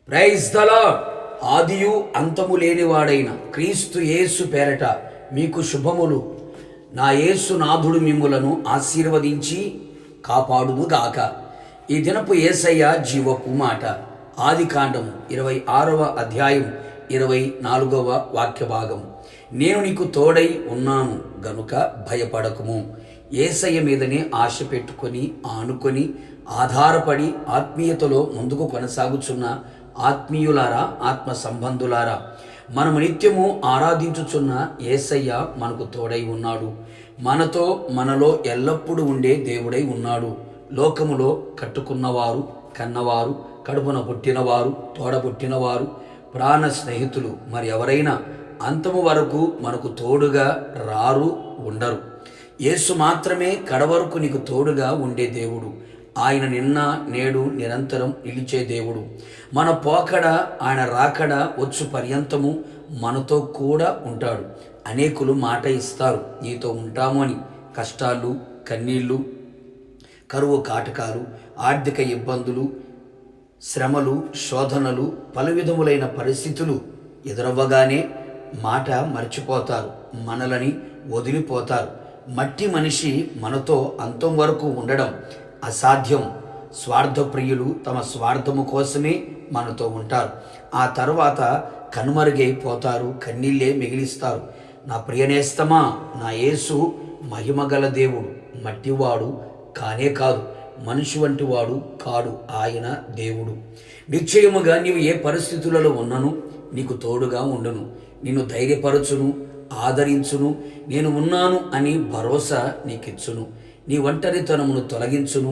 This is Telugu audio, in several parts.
Praise the lord. ఆదియు అంతము లేనివాడైన క్రీస్తు యేసు పేరట మీకు శుభములు. నా యేసు నాథుడు మిమ్ములను ఆశీర్వదించి కాపాడును గాక. ఈ దినపు యేసయ్య జీవపు మాట. ఆదికాండము 26వ అధ్యాయం 24వ వాక్య భాగం. నేను నీకు తోడై ఉన్నాను గనుక భయపడకుము. యేసయ్య మీదనే ఆశ పెట్టుకొని ఆనుకొని ఆధారపడి ఆత్మీయతలో ముందుకు కొనసాగుచున్న ఆత్మీయులారా, ఆత్మ సంబంధులారా, మనము నిత్యము ఆరాధించుచున్న యేసయ్య మనకు తోడై ఉన్నాడు. మనతో మనలో ఎల్లప్పుడూ ఉండే దేవుడై ఉన్నాడు. లోకములో కట్టుకున్నవారు, కన్నవారు, కడుపున పుట్టినవారు, తోడబుట్టినవారు, ప్రాణ స్నేహితులు మరి ఎవరైనా అంతము వరకు మనకు తోడుగా రారు, ఉండరు. యేసు మాత్రమే కడవరకు నీకు తోడుగా ఉండే దేవుడు. ఆయన నిన్న నేడు నిరంతరం నిలిచే దేవుడు. మన పోకడ ఆయన రాకడ వచ్చు పర్యంతము మనతో కూడా ఉంటాడు. అనేకులు మాట ఇస్తారు నీతో ఉంటాము అని. కష్టాలు, కన్నీళ్ళు, కరువు కాటకాలు, ఆర్థిక ఇబ్బందులు, శ్రమలు, శోధనలు, పలు విధములైన పరిస్థితులు ఎదురవ్వగానే మాట మర్చిపోతారు, మనలని వదిలిపోతారు. మట్టి మనిషి మనతో అంతం వరకు ఉండడం అసాధ్యం. స్వార్థప్రియులు తమ స్వార్థము కోసమే మనతో ఉంటారు. ఆ తర్వాత కనుమరుగైపోతారు, కన్నీళ్ళే మిగిలిస్తారు. నా ప్రియనేస్తమా, నా యేసు మహిమగల దేవుడు. మట్టివాడు కానే కాదు, మనిషి వంటి వాడు కాడు. ఆయన దేవుడు. నిశ్చయముగా నీవు ఏ పరిస్థితులలో ఉన్నను నీకు తోడుగా ఉండును, నిన్ను ధైర్యపరచును, ఆదరించును, నేను ఉన్నాను అని భరోసా నీకిచ్చును. నీ ఒంటరితనమును తొలగించును.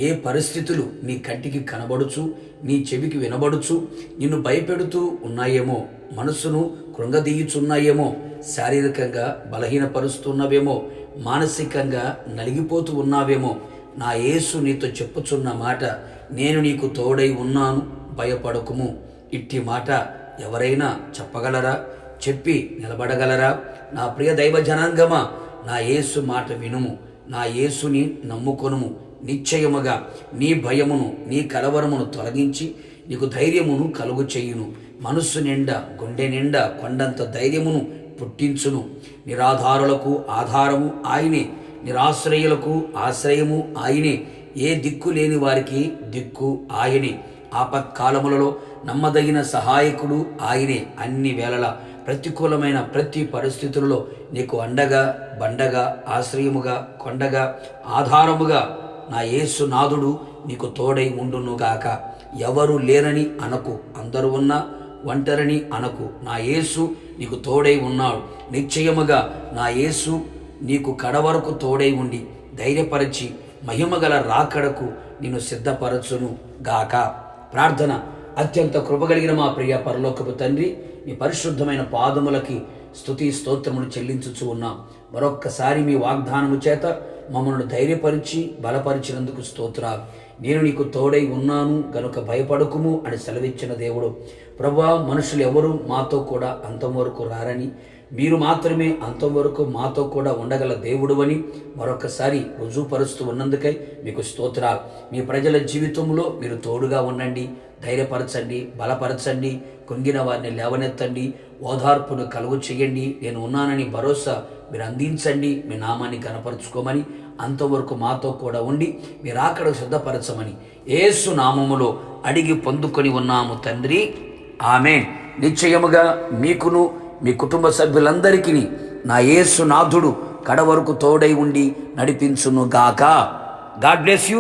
ఏ పరిస్థితులు నీ కంటికి కనబడుచు, నీ చెవికి వినబడుచు, నిన్ను భయపెడుతూ ఉన్నాయేమో, మనసును కృంగదీయుచున్నాయేమో, శారీరకంగా బలహీనపరుస్తున్నవేమో, మానసికంగా నలిగిపోతూ ఉన్నావేమో, నా యేసు నీతో చెప్పుచున్న మాట, నేను నీకు తోడై ఉన్నాను, భయపడకుము. ఇట్టి మాట ఎవరైనా చెప్పగలరా? చెప్పి నిలబడగలరా? నా ప్రియ దైవ జనాంగమా, నా యేసు మాట వినుము, నా యేసుని నమ్ముకొనుము. నిశ్చయముగా నీ భయమును, నీ కలవరమును తొలగించి నీకు ధైర్యమును కలుగు చేయును. మనస్సు నిండా, గుండె నిండా కొండంత ధైర్యమును పుట్టించును. నిరాధారులకు ఆధారము ఆయనే, నిరాశ్రయులకు ఆశ్రయము ఆయనే, ఏ దిక్కు లేని వారికి దిక్కు ఆయనే. ఆపత్కాలములలో నమ్మదగిన సహాయకుడు ఆయనే. అన్ని వేళలా ప్రతికూలమైన ప్రతి పరిస్థితులలో నీకు అండగా, బండగా, ఆశ్రయముగా, కొండగా, ఆధారముగా నా యేసు నాథుడు నీకు తోడై ఉండునుగాక. ఎవరు లేరని అనకు, అందరూ ఉన్నా ఒంటరిని అనకు. నా యేసు నీకు తోడై ఉన్నాడు. నిశ్చయముగా నా యేసు నీకు కడవరకు తోడై ఉండి ధైర్యపరచి మహిమగల రాకడకు నిన్ను సిద్ధపరచును గాక. ప్రార్థన. అత్యంత కృపగలిగిన మా ప్రియ పరలోకపు తండ్రి, మీ పరిశుద్ధమైన పాదములకి స్తుతి స్తోత్రములు చెల్లించుచు ఉన్నాం. మరొక్కసారి మీ వాగ్దానము చేత మమ్మల్ని ధైర్యపరిచి బలపరిచినందుకు స్తోత్రాలు. నేను నీకు తోడై ఉన్నాను గనుక భయపడకుము అని సెలవిచ్చిన దేవుడు. ప్రభువా, మనుషులు ఎవరు మాతో కూడా అంతం వరకు రారని, మీరు మాత్రమే అంతం వరకు మాతో కూడా ఉండగల దేవుడు అని మరొకసారి రుజువుపరుస్తూ ఉన్నందుకై మీకు స్తోత్రాలు. మీ ప్రజల జీవితంలో మీరు తోడుగా ఉండండి, ధైర్యపరచండి, బలపరచండి, కుంగిన వారిని లేవనెత్తండి, ఓదార్పును కలుగు చేయండి. నేను ఉన్నానని భరోసా మీరు అందించండి. మీ నామాన్ని కనపరుచుకోమని, అంతవరకు మాతో కూడా ఉండి మీరు అక్కడ సిద్ధపరచమని యేసు నామములో అడిగి పొందుకొని ఉన్నాము తండ్రి, ఆమేన్. నిశ్చయముగా మీకును మీ కుటుంబ సభ్యులందరికీ నా యేసు నాథుడు కడవరకు తోడై ఉండి నడిపించును గాక. God bless you.